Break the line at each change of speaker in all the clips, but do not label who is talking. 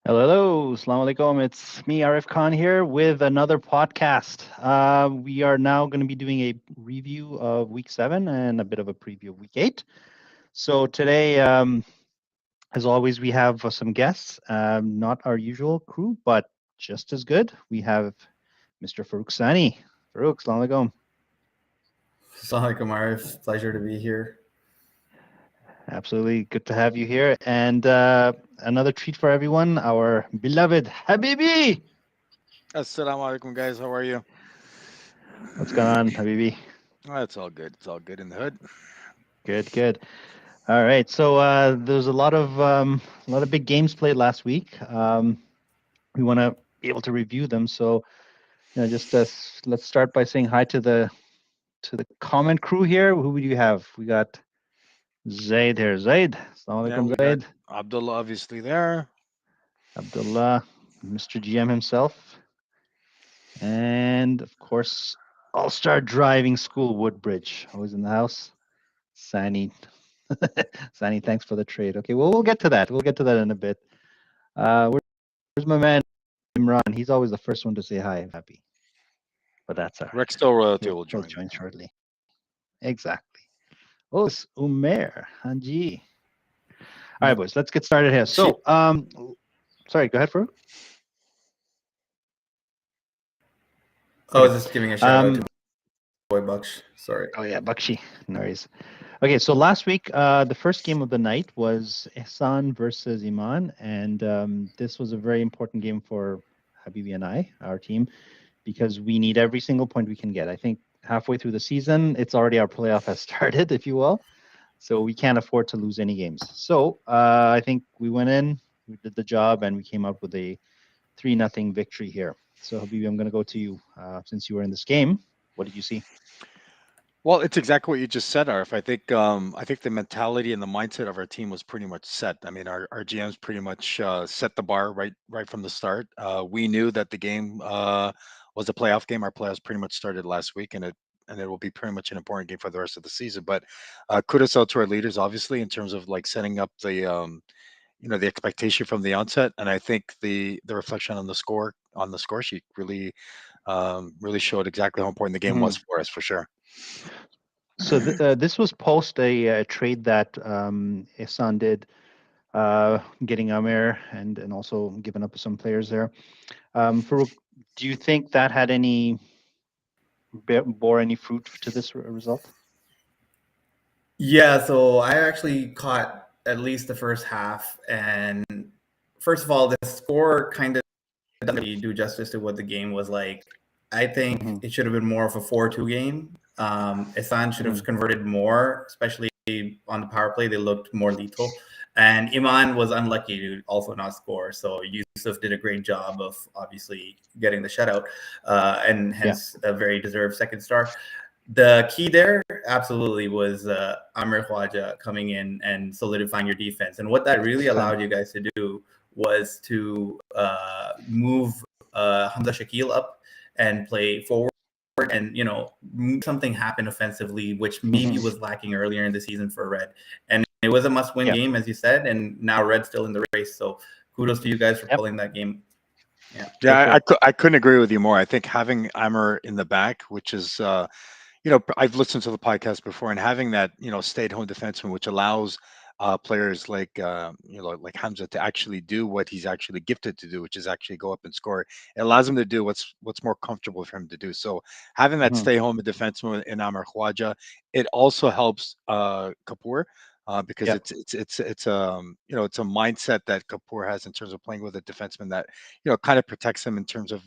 Hello, Assalamu alaikum. It's me, Arif Khan, here with another podcast. We are now going to be doing a review of week 7 and a bit of a preview of week 8. So today, as always, we have some guests, not our usual crew, but just as good. We have Mr. Farouk Sani. Farouk, Assalamu alaikum.
Assalamu alaikum, Arif. Pleasure to be here.
Absolutely good to have you here. And another treat for everyone, our beloved Habibi.
Assalamu alaikum, guys. How are you?
What's going on, Habibi?
It's all good. It's all good in the hood.
Good. All right. So there's a lot of big games played last week. We want to be able to review them. So just let's start by saying hi to the comment crew here. Who do you have? We got Zaid here. Zaid. Assalamu alaikum, Zaid.
Abdullah obviously there.
Abdullah, Mr. GM himself. And of course, All-Star Driving School Woodbridge. Always in the house. Sani. Sani, thanks for the trade. Okay, well, we'll get to that. We'll get to that in a bit. Where's my man, Imran? He's always the first one to say hi. I'm happy. But that's all right.
Rexdale Royalty will
He'll
join.
join shortly. Exactly. Oh, it's Umair. Hanji. All right, boys, let's get started here. So, sorry, go ahead, Farouk.
I was just giving a shout out to boy Baksh. Sorry.
Oh, yeah, Bakshi. No worries. Okay, so last week, the first game of the night was Ihsan versus Iman, and this was a very important game for Habibi and I, our team, because we need every single point we can get. I think halfway through the season, it's already our playoff has started, if you will, so we can't afford to lose any games. So I think we went in, we did the job, and we came up with a 3-0 victory here. So Habibi, I'm going to go to you since you were in this game. What did you see?
Well, it's exactly what you just said, Arif. I think the mentality and the mindset of our team was pretty much set. I mean, our GMs pretty much set the bar right from the start. We knew that the game was a playoff game. Our playoffs pretty much started last week, and it will be pretty much an important game for the rest of the season. But kudos out to our leaders, obviously, in terms of like setting up the the expectation from the onset. And I think the reflection on the score sheet really showed exactly how important the game was for us, for sure.
So this was post a trade that Ihsan did, getting Amir and also giving up some players there. Farouk, do you think that had bore any fruit to this result?
Yeah, so I actually caught at least the first half, and first of all, the score kind of doesn't really do justice to what the game was like. I think it should have been more of a 4-2 game. Ihsan should have converted more, especially on the power play. They looked more lethal. And Iman was unlucky to also not score. So Yusuf did a great job of obviously getting the shutout, and hence a very deserved second star. The key there absolutely was Amir Khwaja coming in and solidifying your defense. And what that really allowed you guys to do was to move Hamza Shakil up and play forward, and make something happen offensively, which maybe was lacking earlier in the season for Red. And it was a must-win game, as you said, and now Red's still in the race. So kudos to you guys for pulling that game.
Yeah, I couldn't agree with you more. I think having Amir in the back, which is I've listened to the podcast before, and having that stay-at-home defenseman, which allows players like like Hamza to actually do what he's actually gifted to do, which is actually go up and score. It allows him to do what's more comfortable for him to do. So having that stay-home defenseman in Amir Khwaja, it also helps Kapoor. Because it's a mindset that Kapoor has in terms of playing with a defenseman that kind of protects him in terms of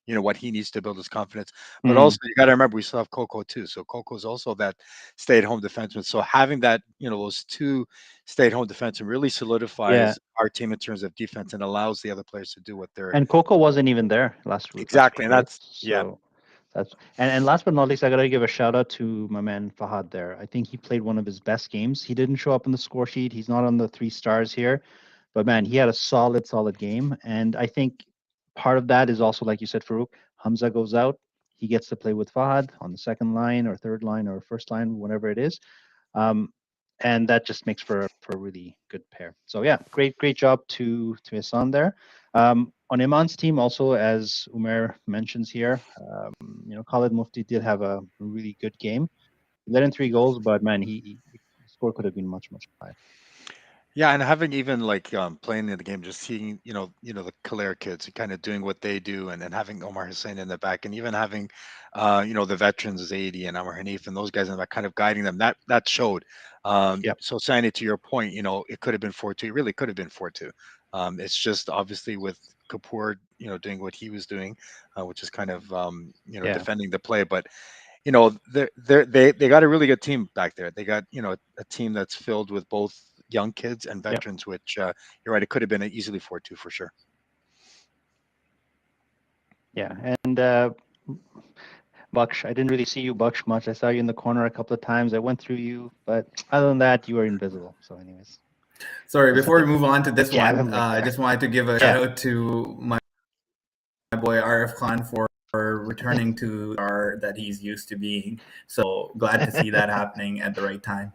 what he needs to build his confidence. But also you got to remember we still have Coco too. So Coco is also that stay-at-home defenseman. So having that those two stay-at-home defensemen really solidifies our team in terms of defense and allows the other players to do what they're.
And Coco wasn't even there last week.
Exactly, and that's
That's and last but not least, I gotta give a shout out to my man Fahad there. I think he played one of his best games. He didn't show up on the score sheet. He's not on the 3 stars here, but man, he had a solid game. And I think part of that is also, like you said, Farouk, Hamza goes out. He gets to play with Fahad on the second line or third line or first line, whatever it is. Um, and that just makes for a really good pair. So yeah, great job to Hassan there. On Iman's team, also as Umer mentions here, Khalid Mufti did have a really good game. He let in 3 goals, but man, he his score could have been much higher.
Yeah, and having even like playing in the game, just seeing the Kalair kids kind of doing what they do, and then having Omar Hussein in the back, and even having the veterans Zaidi and Amr Hanif and those guys in the back, kind of guiding them. That showed.
Yep.
So Sandy, to your point, it could have been 4-2. It really could have been 4-2. It's just obviously with Kapoor, doing what he was doing, which is kind of
Yeah.
defending the play, but they got a really good team back there. They got a team that's filled with both young kids and
Yep.
veterans, which you're right, it could have been easily 4-2 for sure.
Yeah, and Baksh, I didn't really see you, Baksh, much. I saw you in the corner a couple of times. I went through you, but other than that, you were invisible. So, anyways,
Sorry, before we move on to this
yeah,
one, I just wanted to give a shout out to my boy Arif Khan for returning to our that he's used to being. So glad to see that happening at the right time.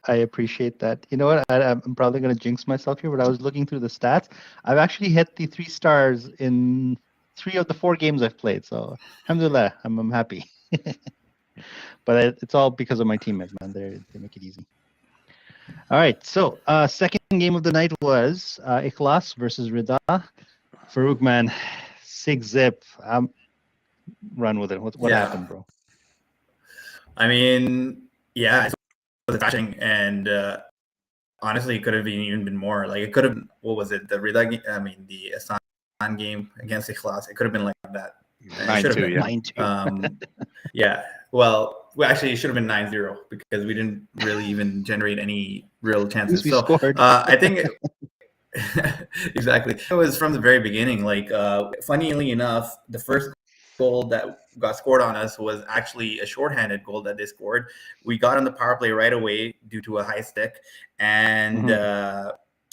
I appreciate that. You know what? I'm probably going to jinx myself here, but I was looking through the stats. I've actually hit the 3 stars in 3 of the 4 games I've played. So, alhamdulillah, I'm happy. But it's all because of my teammates, man. They make it easy. All right. So, second game of the night was Iklas versus Rida. Farouk, man, 6-zip. Run with it. What happened, bro?
I mean, yeah, it was crashing, and honestly, it could have even been more. Like it could have. What was it? The Rida? The Asan game against Iklas. It could have been like that.
9-2, yeah.
9-2.
Yeah. Well, actually, it should have been 9-0 because we didn't really even generate any real chances.
We scored.
I think exactly. It was from the very beginning. Like, funnily enough, the first goal that got scored on us was actually a shorthanded goal that they scored. We got on the power play right away due to a high stick, and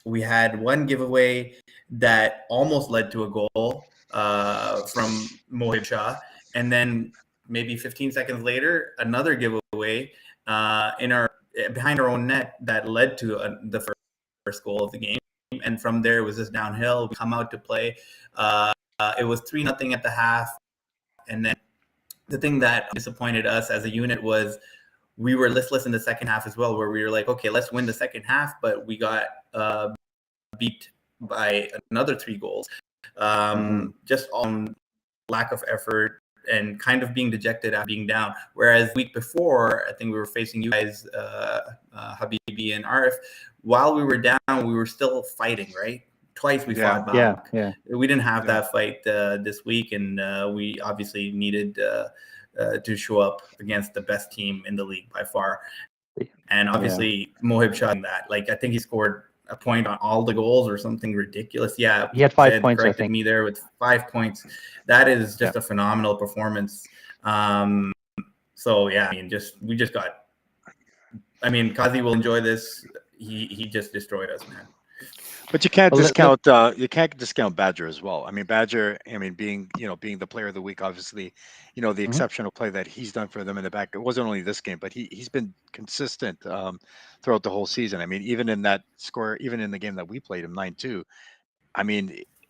we had one giveaway that almost led to a goal from Mohib Shah, and then maybe 15 seconds later, another giveaway behind our own net that led to the first goal of the game. And from there, it was just downhill. We come out to play. It was 3-0 at the half. And then the thing that disappointed us as a unit was we were listless in the second half as well, where we were like, okay, let's win the second half. But we got beat by another 3 goals. Just on lack of effort and kind of being dejected after being down. Whereas the week before, I think we were facing you guys, Habibi and Arif. While we were down, we were still fighting, right? Twice we fought back.
Yeah.
We didn't have that fight this week, and we obviously needed to show up against the best team in the league by far. And obviously, Mohib shot that. Like, I think he scored a point on all the goals or something ridiculous. Yeah,
he had 5 points. I think
me there with 5 points. That is just a phenomenal performance. So yeah, we just got. Kazi will enjoy this. He just destroyed us, man.
But you can't discount Badger as well. Badger, being the player of the week, obviously, the exceptional play that he's done for them in the back. It wasn't only this game, but he's been consistent throughout the whole season. Even in that score, even in the game that we played him 9-2,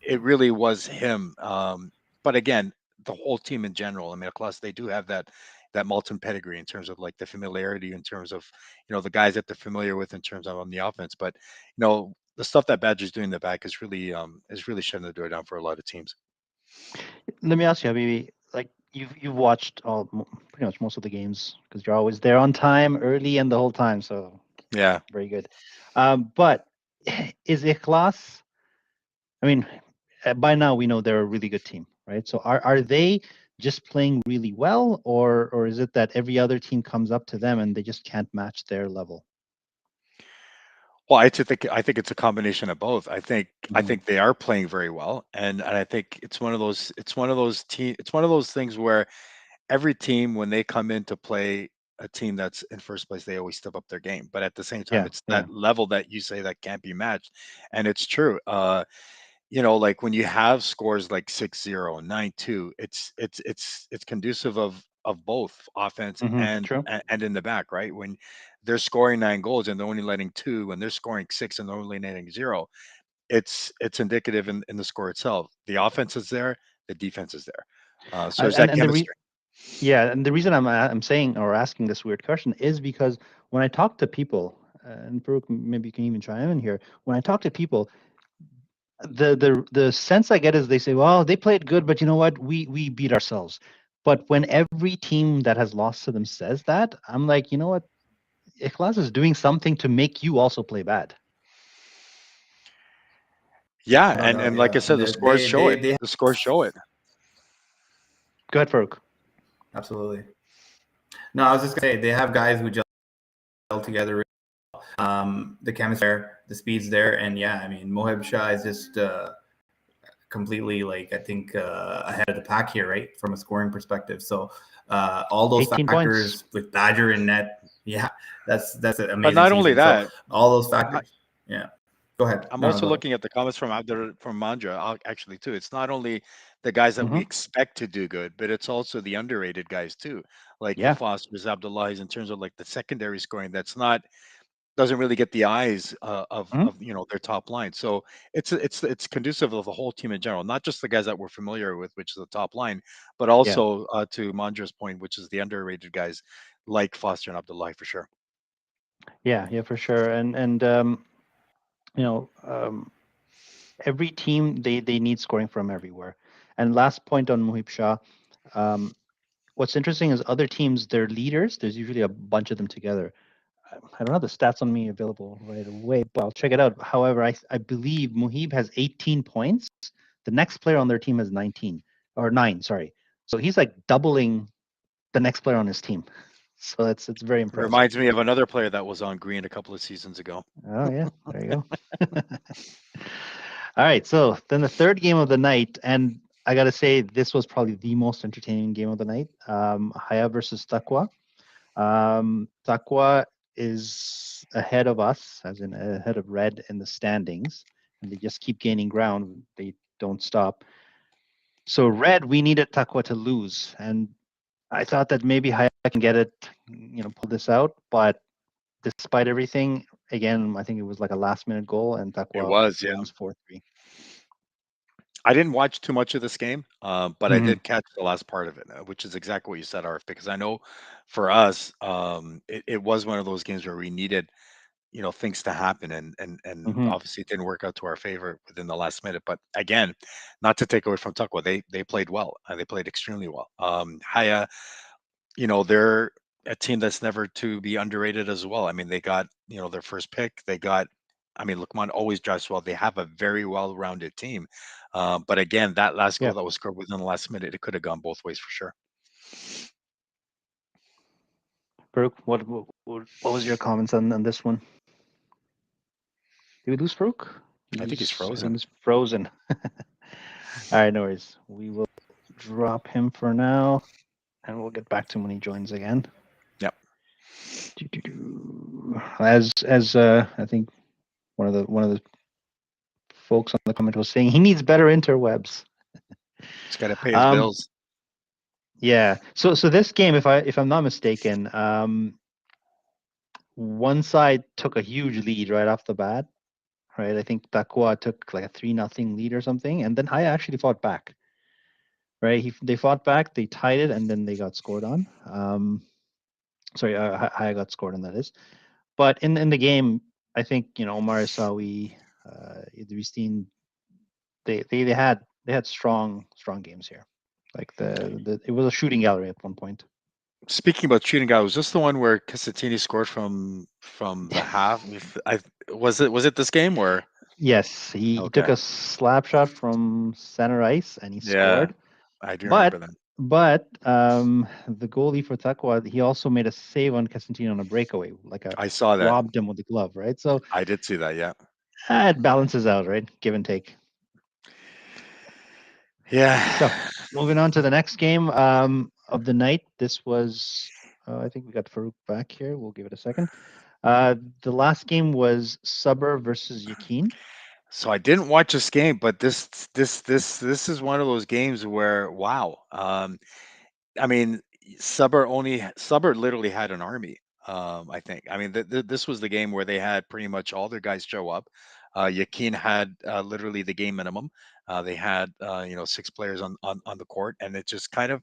it really was him. But again, the whole team in general. Plus they do have that Malton pedigree in terms of like the familiarity, in terms of the guys that they're familiar with in terms of on the offense. But the stuff that Badger's doing in the back is really shutting the door down for a lot of teams.
Let me ask you, Habibi, like you've watched pretty much most of the games because you're always there on time, early, and the whole time. So
yeah,
very good. But is Iklas? By now we know they're a really good team, right? So are they just playing really well, or is it that every other team comes up to them and they just can't match their level?
Well, I think it's a combination of both. I think they are playing very well, and I think it's one of those things where every team when they come in to play a team that's in first place, they always step up their game. But at the same time,
Yeah,
it's
yeah.
that level that you say that can't be matched, and it's true. Like when you have scores like 6-0, 9-2, it's conducive of both offense and
True.
and in the back, right? When they're scoring 9 goals and they're only letting two, and they're scoring six and they're only letting zero, it's indicative in the score itself. The offense is there, the defense is there. So there's that
And
chemistry.
yeah, and the reason I'm saying or asking this weird question is because when I talk to people, and Farouk, maybe you can even chime in here. When I talk to people, the sense I get is they say, "Well, they played good, but you know what? We beat ourselves." But when every team that has lost to them says that, I'm like, you know what? Iklas is doing something to make you also play bad.
Yeah,
No
and
doubt.
like I
Yeah,
said, the scores show it.
they
The scores show it.
Go ahead, Farouk.
absolutely. No, I was just gonna say they have guys who gel together. The chemistry there, the speed's there, and yeah, I mean Mohib Shah is just completely like I think ahead of the pack here, right, from a scoring perspective. So all those
18 points.
factors with Badger in net, yeah, that's an
But
amazing
not only
season. So
that,
all those factors, yeah. Go ahead.
I'm
No, no,
also
go.
looking at the comments from from Mandra actually too. It's not only the guys that we
Hmm.
expect to do good, but it's also the underrated guys too, like the
Yeah.
Fosters, Abdullahis, in terms of like the secondary scoring. That's not doesn't really get the eyes
Mhm.
of their top line. So it's conducive of the whole team in general, not just the guys that we're familiar with, which is the top line, but
Yeah.
also to Mandra's point, which is the underrated guys like Foster and Abdullahi for sure.
Yeah. Yeah. For sure. And you know, every team they need scoring from everywhere. And last point on Muhib Shah. Um, what's interesting is other teams, their leaders. There's usually a bunch of them together. I don't have the stats on me available right away, but I'll check it out. However, I believe Muhib has 18 points. The next player on their team has 19 or 9. Sorry, so he's like doubling the next player on his team. So it's very
It
impressive.
reminds me of another player that was on green a couple of seasons ago.
Oh yeah, there you go. All right, so then the third game of the night, and I gotta say this was probably the most entertaining game of the night. Haya versus Taqwa. Taqwa is ahead of us, as in ahead of Red in the standings, and they just keep gaining ground. They don't stop. So Red, we needed Taqwa to lose, and I thought that maybe Haya can get it, pull this out. But despite everything, again, I think it was like a last-minute goal, and
It
Taqwa
was, yeah.
wins 4-3.
I didn't watch too much of this game, but I
Mm-hmm.
did catch the last part of it, which is exactly what you said, Arf, because I know for us, it was one of those games where we needed, things to happen, and
Mm-hmm.
obviously it didn't work out to our favor within the last minute. But again, not to take away from Tuckwa, they played well. They played extremely well. Haya, they're a team that's never to be underrated as well. I mean, they got, their first pick. They got, I mean, Lukman always drives well. They have a very well-rounded team. But again, that last
Yeah,
goal that was scored within the last minute, it could have gone both ways for sure.
Farouk, what was your comments on this one? Did we lose Farouk?
I think he's
I think
frozen.
he's frozen. All right, no worries. We will drop him for now, and we'll get back to him when he joins again.
Yep.
As I think one of the folks on the comment was saying, he needs better interwebs.
He's got to pay his
Um,
bills.
yeah. So this game, if I'm not mistaken, one side took a huge lead right off the bat. Right, I think Taqwa took like a 3-0 lead or something, and then Haya actually fought back. Right, they fought back, they tied it, and then they got scored on. Sorry, Haya got scored on, that is. But in the game, I think Omar Isawi, Idristine, they had strong games here. Like it was a shooting gallery at one point.
Speaking about shooting guy, was this the one where Casatini scored from the half? I was it this game or
Yes, he took
okay?
a slap shot from center ice and he
Yeah,
scored.
I do remember
But
that.
the goalie for Taqwa, he also made a save on Casentino on a breakaway, like a
I saw that.
robbed him with the glove, right? So
I did see that. Yeah.
it balances out, right? Give and take.
Yeah.
So moving on to the next game. of the night, this was, I think we got Farouk back here. We'll give it a second. The last game was Suburb versus Yakin.
So I didn't watch this game, but this is one of those games where wow. I mean, Suburb literally had an army. I think. I mean, this was the game where they had pretty much all their guys show up. Yakin had literally the game minimum. They had 6 players on the court, and it just kind of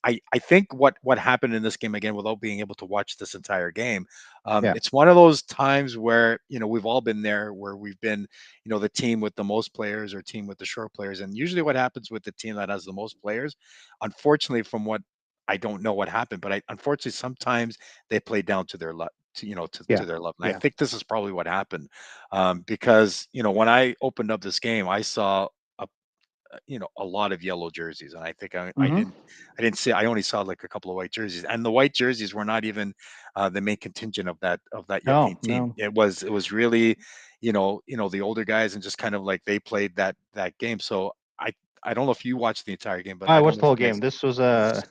I think what happened in this game again, without being able to watch this entire game,
Yeah.
it's one of those times where we've all been there, where we've been the team with the most players or team with the short players, and usually what happens with the team that has the most players, unfortunately, from what I don't know what happened, but unfortunately sometimes they play down to their luck. To
Yeah.
their level. And I
Yeah.
think this is probably what happened, because when I opened up this game, I saw a a lot of yellow jerseys, and I think
Hmm.
I didn't see. I only saw like a couple of white jerseys, and the white jerseys were not even the main contingent of that
No,
Yakin team.
no.
It was really, the older guys, and just kind of like they played that game. So I don't know if you watched the entire game, but
I
I don't
watched
know
the
if
whole
you
game.
guys.
This was a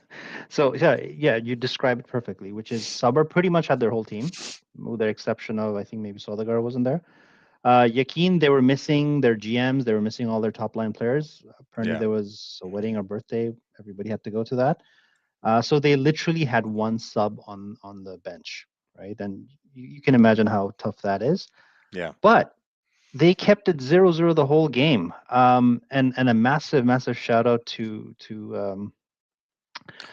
so yeah, you described it perfectly, which is Suburb pretty much had their whole team, with the exception of I think maybe Sodagar wasn't there. Yakin, they were missing their GMs, they were missing all their top line players. Apparently
Yeah,
there was a wedding or birthday, everybody had to go to that. So they literally had one sub on the bench, right? And you can imagine how tough that is.
yeah,
But they kept it 0-0 the whole game. And a massive shout out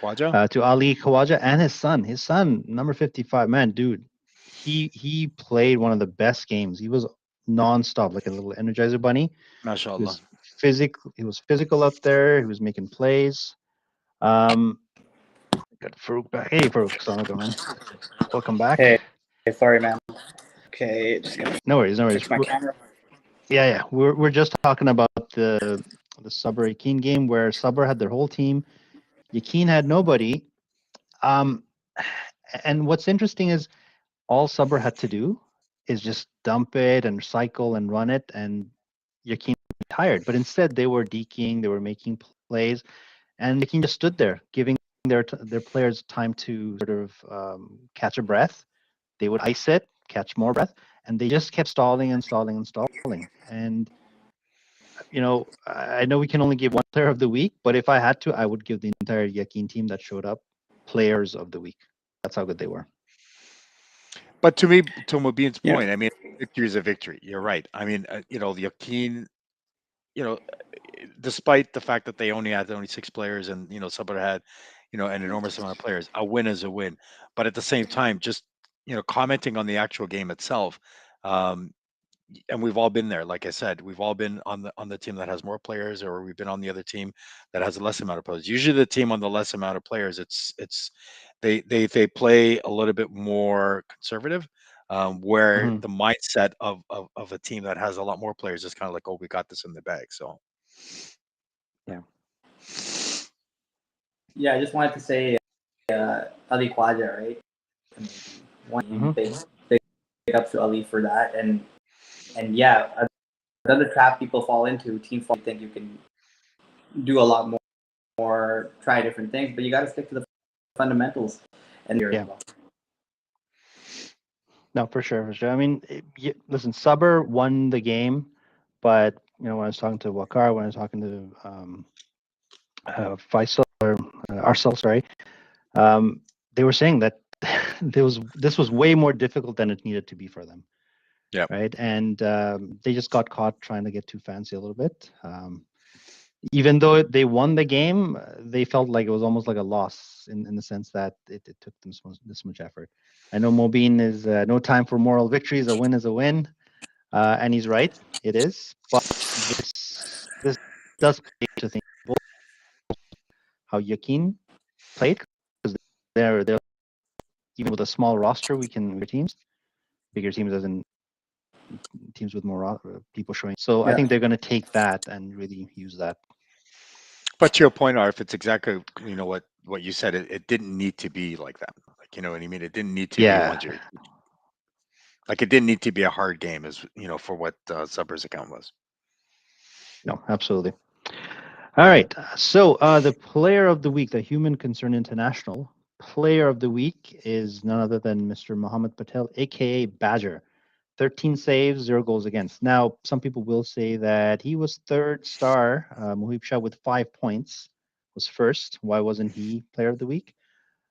Khwaja,
to Ali Khawaja and his son. His son, number 55, man, dude, he played one of the best games. He was nonstop, like a little Energizer bunny. He
mashallah.
was physical. He was physical up there. He was making plays. Um, got Farouk back. Hey, Farouk, Assalamualaikum, man. Welcome back.
Hey, sorry, man. Okay, just gonna
No worries, no worries.
fix my camera.
Yeah. We're just talking about the Sabr Yakin game where Sabr had their whole team. Yakin had nobody. Um, and what's interesting is all Sabr had to do is just dump it and cycle and run it, and Yakin tired. But instead, they were deking, they were making plays, and Yakin just stood there, giving their players time to sort of catch a breath. They would ice it, catch more breath, and they just kept stalling and stalling and stalling. And I know we can only give one player of the week, but if I had to, I would give the entire Yakin team that showed up players of the week. That's how good they were.
But to me, to Mubin's
Yeah,
point, I mean, victory is a victory. You're right. I mean, the Yakin, you know, despite the fact that they only 6 players, and somebody had an enormous amount of players, a win is a win. But at the same time, just commenting on the actual game itself, um and we've all been there. Like I said, we've all been on the team that has more players, or we've been on the other team that has a less amount of players. Usually the team on the less amount of players, it's they play a little bit more conservative, where
Hmm.
the mindset of a team that has a lot more players is kind of like, oh, we got this in the bag. So
Yeah.
yeah. I just wanted to say, Ali Khwaja, right? I mean,
Hmm.
one big up to Ali for that, and yeah, another trap people fall into. Teams think you can do a lot more, try different things, but you got to stick to the fundamentals. And here
Yeah.
as well.
No, for sure, for sure. I mean, listen, Suber won the game, but when I was talking to Wakar, when I was talking to Faisal or Arsal, sorry, they were saying that this was way more difficult than it needed to be for them,
yeah.
right? And they just got caught trying to get too fancy a little bit. Even though they won the game, they felt like it was almost like a loss in the sense that it took them this much effort. I know Mobeen is no time for moral victories. A win is a win, and he's right. It is, but this does play to think how Yakin played, because they're even with a small roster, we can teams, bigger teams as in teams with more people showing. So I
Yeah,
think they're going to take that and really use that.
But to your point, Arif, it's exactly what you said. It didn't need to be like that. Like, you know what I mean? It didn't need to be
Yeah,
one jersey. Like, it didn't need to be a hard game, as for what Subbers account was.
no, absolutely. All right. So the player of the week, the Human Concern International player of the week is none other than Mr. Mohammed Patel, aka Badger. 13 saves, 0 goals against. Now, some people will say that he was third star. Muhib Shah with 5 points was first. Why wasn't he player of the week?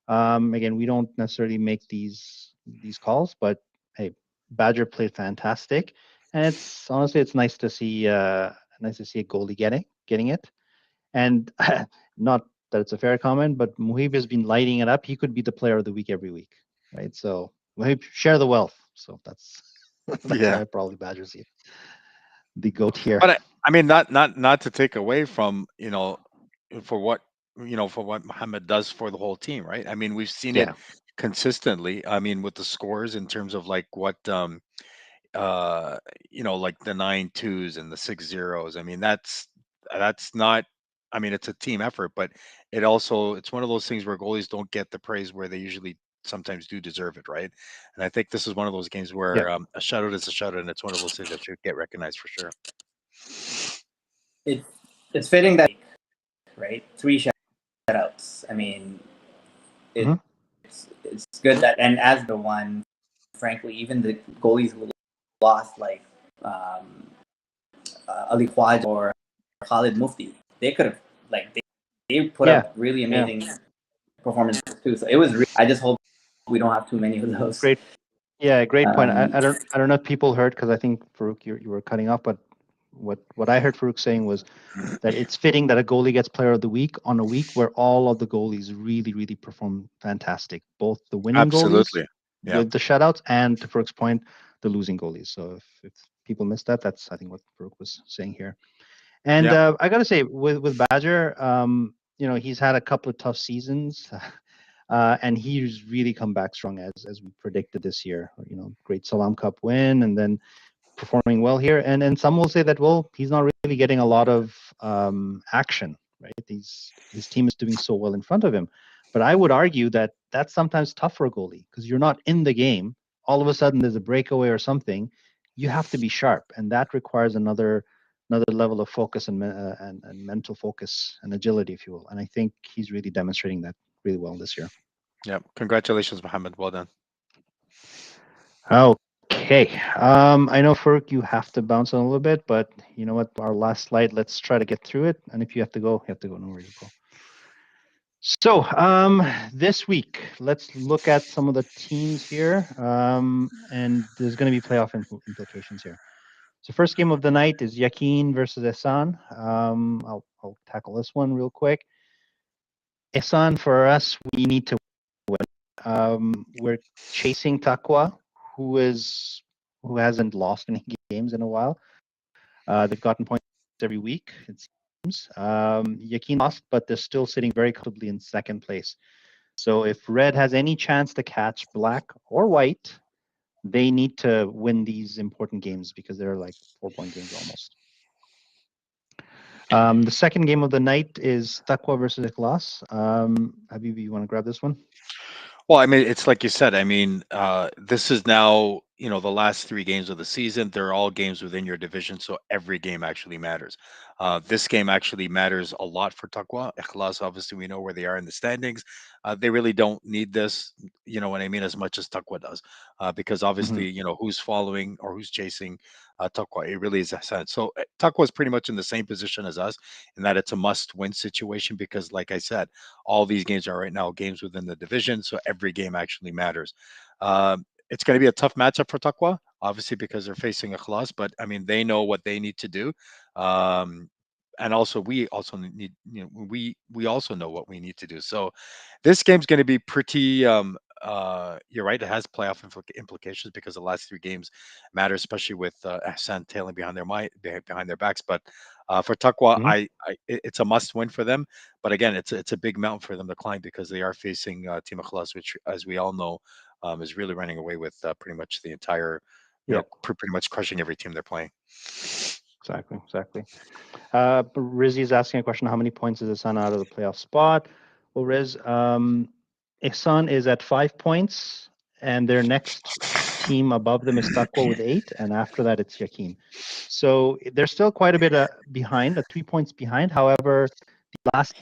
Again, we don't necessarily make these calls, but hey, Badger played fantastic, and it's honestly nice to see a goalie getting it. And not that it's a fair comment, but Muhib has been lighting it up. He could be the player of the week every week, right? So Muhib, share the wealth. So that's that's
Yeah.
why probably Badgers here, the goat here.
But I mean, not to take away from for what Muhammad does for the whole team, right? I mean, we've seen it
Yeah,
consistently. I mean, with the scores in terms of like what uh like the 9-2s and the 6-0s. I mean, that's not. I mean, it's a team effort, but it's one of those things where goalies don't get the praise where they usually sometimes do deserve it, right? And I think this is one of those games
yeah,
where a shutout is a shutout, and it's one of those things that should get recognized for sure.
It's fitting that, right? 3 shutouts. I mean,
Mhm.
it's good that, and as the one, frankly, even the goalies who lost, like Ali Khwaja or Khalid Mufti, they could have, like, they put
yeah,
up really
yeah.
amazing performances too. So it was. I just hope we don't have too many of those.
Great. Yeah, great point.
Um,
I don't know if people heard because I think Farouk you were cutting off, but what I heard Farouk saying was that it's fitting that a goalie gets player of the week on a week where all of the goalies really perform fantastic, both the winning goalies
Absolutely. Yeah.
with the shutouts and to Farouk's point, the losing goalies. So if people missed that, that's I think what Farouk was saying here. And
Yeah.
I got to say with Badger, he's had a couple of tough seasons. And he's really come back strong as we predicted this year. Great Salam Cup win, and then performing well here. And some will say that he's not really getting a lot of action, right? His team is doing so well in front of him. But I would argue that that's sometimes tough for a goalie because you're not in the game. All of a sudden, there's a breakaway or something. You have to be sharp, and that requires another level of focus and mental focus and agility, if you will. And I think he's really demonstrating that really well this year.
Yeah. Congratulations, Mohammed. Well done.
Okay. I know, Ferg, you have to bounce on a little bit, but you know what? Our last slide, let's try to get through it. And if you have to go, you have to go. No worries, bro. So this week, let's look at some of the teams here. And there's going to be playoff implications here. So first game of the night is Yakin versus Ehsan. I'll tackle this one real quick. Ehsan, for us, we need to win. We're chasing Taqwa, who hasn't lost any games in a while. They've gotten points every week, it seems. Yakin lost, but they're still sitting very comfortably in second place. So if Red has any chance to catch Black or White, they need to win these important games because they're like 4-point games almost. The second game of the night is Taqwa versus Iklas. Habib, you want to grab this one?
Well, I mean, it's like you said. I mean, this is now, the last 3 games of the season. They're all games within your division, so every game actually matters. This game actually matters a lot for Taqwa. Ikhlas, obviously, we know where they are in the standings. They really don't need this, you know what I mean, as much as Taqwa does, because
Mm-hmm.
obviously, who's following or who's chasing Taqwa. It really is Hassan. So Taqwa is pretty much in the same position as us in that it's a must-win situation because, like I said, all these games are right now games within the division, so every game actually matters. It's going to be a tough matchup for Taqwa, obviously because they're facing a Ikhlas, but I mean they know what they need to do, and also we also need, we also know what we need to do. So this game's going to be pretty. You're right; it has playoff implications because the last 3 games matter, especially with Ahsan tailing behind their backs. But for Taqwa,
Mm-hmm.
it's a must-win for them. But again, it's a big mountain for them to climb because they are facing Team Ikhlas, which, as we all know, is really running away with pretty much the entire,
Yeah,
pretty much crushing every team they're playing.
exactly. Rizzy is asking a question: how many points is Ihsan out of the playoff spot? Well, Riz, Ihsan is at 5 points, and their next team above them is Taqwa with 8, and after that it's Yakin. So they're still quite a bit behind, 3 points behind. However, the last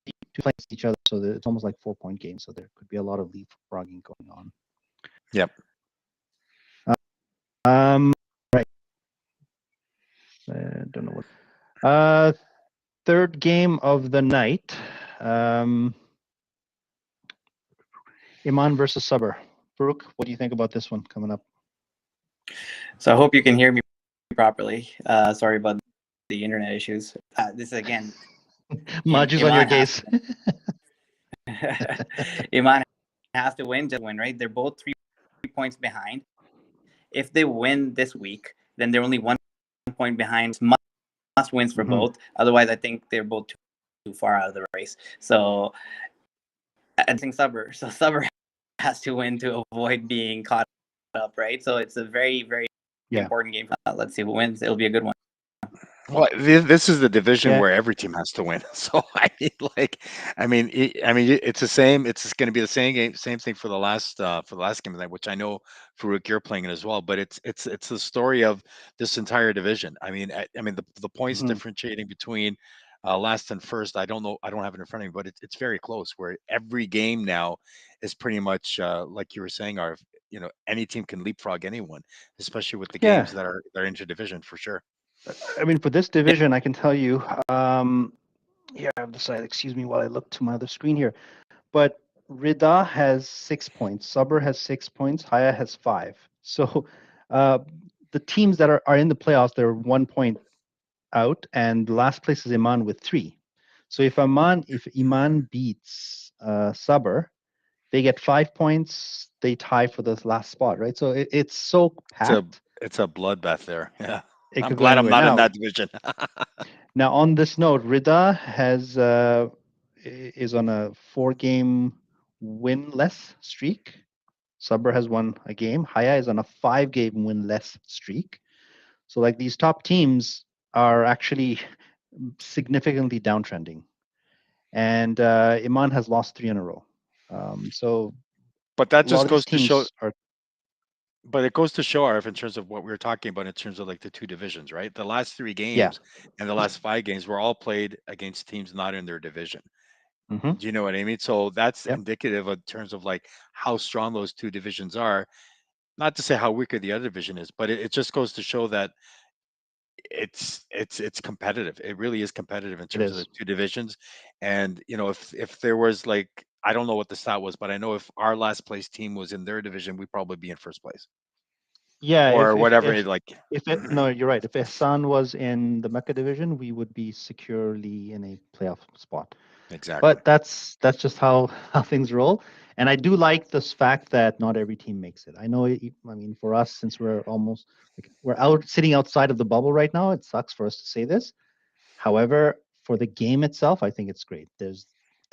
two playing each other, so it's almost like 4-point game. So there could be a lot of leapfrogging going on.
Yep.
Right. I don't know what. Third game of the night. Iman versus Sabr. Farouk, what do you think about this one coming up?
So I hope you can hear me properly. Sorry about the internet issues. This is again.
Maju's on your case.
Iman has to win, just win, right? They're both 3 points behind. If they win this week, then they're only 1 point behind. Must wins for both. Otherwise, I think they're both too far out of the race. So I think Sabr. So Sabr has to win to avoid being caught up, right? So it's a very, very important game. Let's see who wins. It'll be a good one.
Well, this is the division where every team has to win. So it's the same. It's going to be the same game, same thing for the last game of that, which I know Farouk you're playing it as well. But it's the story of this entire division. The points differentiating between last and first. I don't know. I don't have it in front of me, but it's very close. Where every game now is pretty much like you were saying, any team can leapfrog anyone, especially with the games that are interdivision for sure.
I mean, for this division, I can tell you, I have the side, excuse me while I look to my other screen here, but Rida has 6 points, Sabr has 6 points, Haya has 5. So the teams that are in the playoffs, they're 1 point out, and last place is Iman with 3. So if Iman beats Sabr, they get 5 points, they tie for the last spot, right? So it's so packed.
It's a bloodbath there. Yeah.
It
I'm
could go
glad I'm
anywhere.
not in that division.
Now, on this note, Rida is on a 4-game winless streak. Sabr has won a game. Haya is on a 5-game winless streak. So, like, these top teams are actually significantly downtrending. And Iman has lost 3 in a row.
But that just goes to show.
Are.
But it goes to show, Arif, in terms of what we were talking about in terms of like the 2 divisions, right? The last 3 games and the last 5 games were all played against teams not in their division. Do you know what I mean? So that's indicative in terms of like how strong those 2 divisions are. Not to say how weaker the other division is, but it just goes to show that it's competitive. It really is competitive in terms of the 2 divisions. And if there was like, I don't know what the stat was, but I know if our last place team was in their division, we'd probably be in first place.
Yeah,
or
if
whatever.
no, you're right. If Hassan was in the Mecca division, we would be securely in a playoff spot.
Exactly.
But that's just how things roll. And I do like this fact that not every team makes it. I know. I mean, for us, since we're almost we're sitting outside of the bubble right now, it sucks for us to say this. However, for the game itself, I think it's great.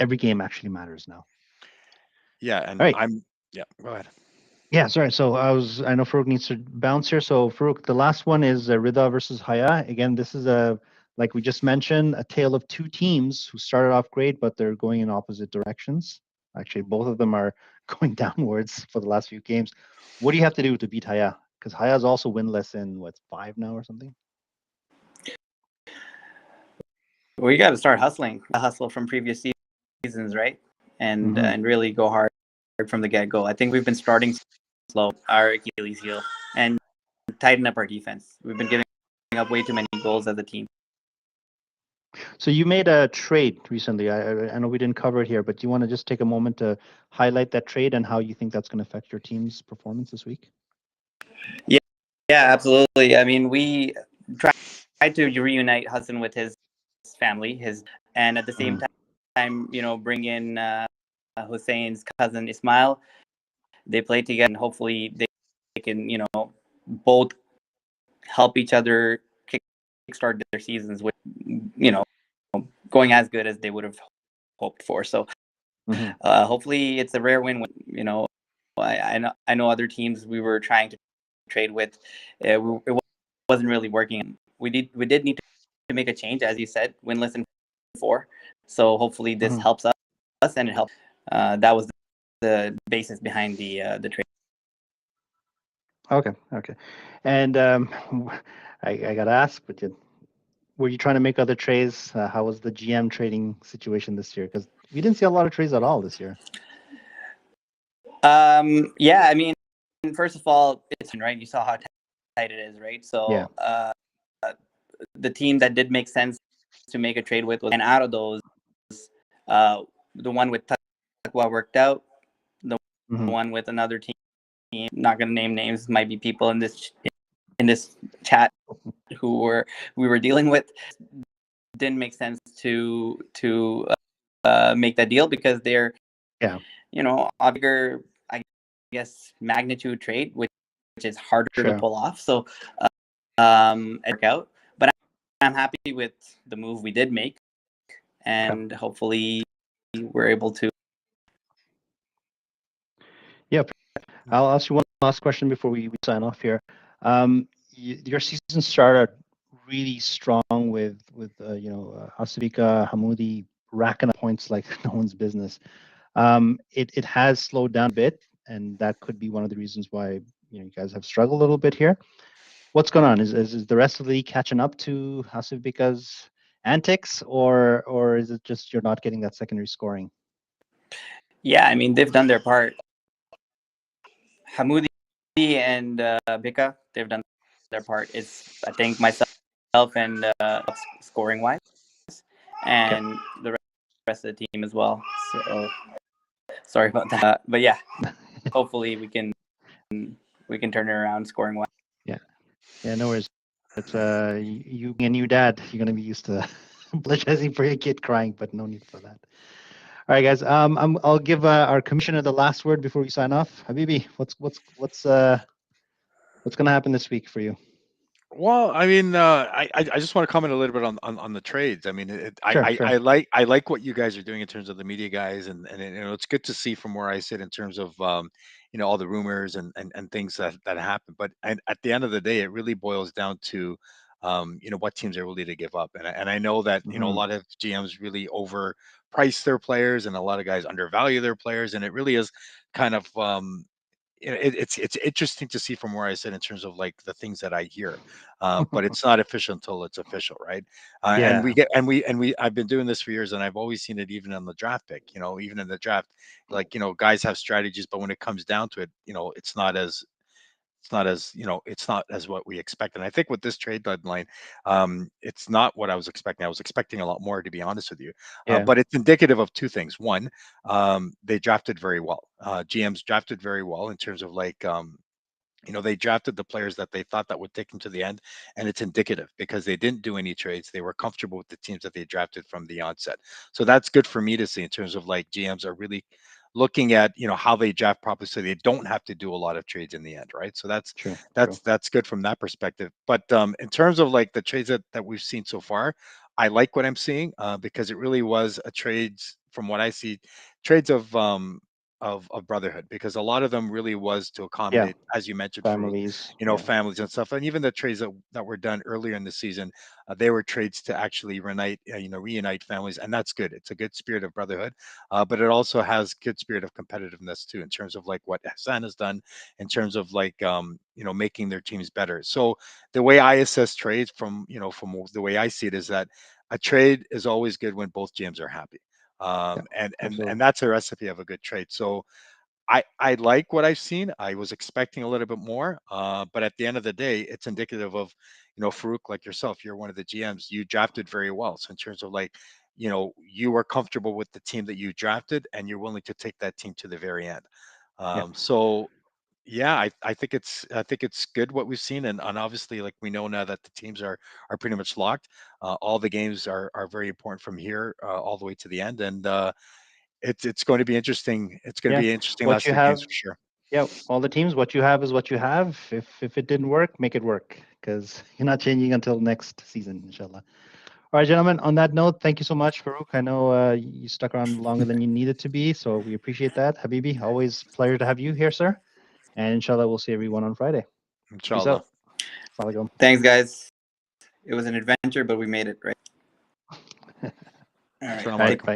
Every game actually matters now.
Yeah, and
right.
Go ahead.
Yeah, sorry. So I know Farouk needs to bounce here. So Farouk, the last one is Rida versus Haya. Again, this is like we just mentioned, a tale of 2 teams who started off great, but they're going in opposite directions. Actually, both of them are going downwards for the last few games. What do you have to do to beat Haya? Because Haya is also winless in 5 now or something.
We got to start hustling. Hustle from previous seasons, right? And really go hard from the get-go. I think we've been starting slow, our Achilles heel, and tighten up our defense. We've been giving up way too many goals as a team.
So you made a trade recently. I know we didn't cover it here, but do you want to just take a moment to highlight that trade and how you think that's going to affect your team's performance this week?
Yeah, absolutely. I mean, we tried to reunite Hassan with his family, and at the same time, bring in Hussein's cousin Ismail. They play together, and hopefully they can, both help each other kickstart their seasons with, going as good as they would have hoped for. So hopefully it's a rare win. I know other teams we were trying to trade with, it wasn't really working. We did need to make a change, as you said, winless in 4. So hopefully this helps us, and it helps. That was the basis behind the trade.
Okay. And I got to ask, but were you trying to make other trades? How was the GM trading situation this year? Because we didn't see a lot of trades at all this year.
Yeah, I mean, first of all, it's right. You saw how tight it is, right? So the team that did make sense to make a trade with was, and out of those, the one with Taqwa worked out. The one with another team, not going to name names, might be people in this chat who we were dealing with, didn't make sense to make that deal because they're a bigger, I guess, magnitude trade, which is harder to pull off. So it worked out, but I'm happy with the move we did make, and hopefully we're able to.
Yeah, I'll ask you one last question before we sign off here. Your season started really strong with Asavika, Hamoudi racking up points like no one's business. It has slowed down a bit, and that could be one of the reasons why you guys have struggled a little bit here. What's going on? Is the rest of the league catching up to Asavika's antics, or is it just you're not getting that secondary scoring?
Yeah, I mean, they've done their part. Hamoudi and Bika, they've done their part. It's, I think, myself and scoring wise, and the rest of the team as well. So sorry about that, but yeah, hopefully we can turn it around scoring wise.
Yeah, no worries. It's you being a new dad, you're gonna be used to apologizing for your kid crying, but no need for that. All right, guys. I'll give our commissioner the last word before we sign off. Habibi, what's gonna happen this week for you?
Well, I mean, I just want to comment a little bit on the trades. I mean,
Sure.
I like what you guys are doing in terms of the media guys, and it's good to see from where I sit in terms of all the rumors and things that happen. But at the end of the day, it really boils down to what teams are willing to give up, and I know that a lot of GMs really overprice their players, and a lot of guys undervalue their players, and it really is kind of it's interesting to see from where I sit in terms of like the things that I hear, but it's not official until it's official, right? And we get and we I've been doing this for years, and I've always seen it even on the draft pick. Even in the draft, like guys have strategies, but when it comes down to it, it's not as what we expect. And I think with this trade deadline, it's not what I was expecting. I was expecting a lot more, to be honest with you. But it's indicative of two things. One, they drafted very well. GMs drafted very well in terms of like they drafted the players that they thought that would take them to the end, and it's indicative because they didn't do any trades. They were comfortable with the teams that they drafted from the onset. So that's good for me to see in terms of like GMs are really looking at how they draft properly, so they don't have to do a lot of trades in the end, right? So that's
True.
that's good from that perspective. But in terms of like the trades that we've seen so far, I like what I'm seeing because it really was a trades from what I see, trades of brotherhood, because a lot of them really was to accommodate, as you mentioned, Farouk,
Families.
families and stuff. And even the trades that were done earlier in the season, they were trades to actually reunite families, and that's good. It's a good spirit of brotherhood, but it also has good spirit of competitiveness too, in terms of like what Hassan has done, in terms of like making their teams better. So the way I assess trades from the way I see it is that a trade is always good when both GMs are happy. And that's a recipe of a good trade. So I like what I've seen. I was expecting a little bit more, but at the end of the day, it's indicative of Farouk, like yourself. You're one of the GMs. You drafted very well. So in terms of like you were comfortable with the team that you drafted, and you're willing to take that team to the very end. So yeah, I think it's good what we've seen, and obviously, like, we know now that the teams are pretty much locked. All the games are very important from here all the way to the end, and it's going to be interesting. It's going to be interesting
What
last
you
three games
have,
for sure.
all the teams. What you have is what you have. If it didn't work, make it work, because you're not changing until next season, inshallah. All right, gentlemen. On that note, thank you so much, Farouk. I know you stuck around longer than you needed to be, so we appreciate that. Habibi, always pleasure to have you here, sir. And inshallah, we'll see everyone on Friday. Peace
Inshallah.
out. Assalamu
Thanks, guys. It was an adventure, but we made it, right? All right.
Assalamu alaikum.
Bye.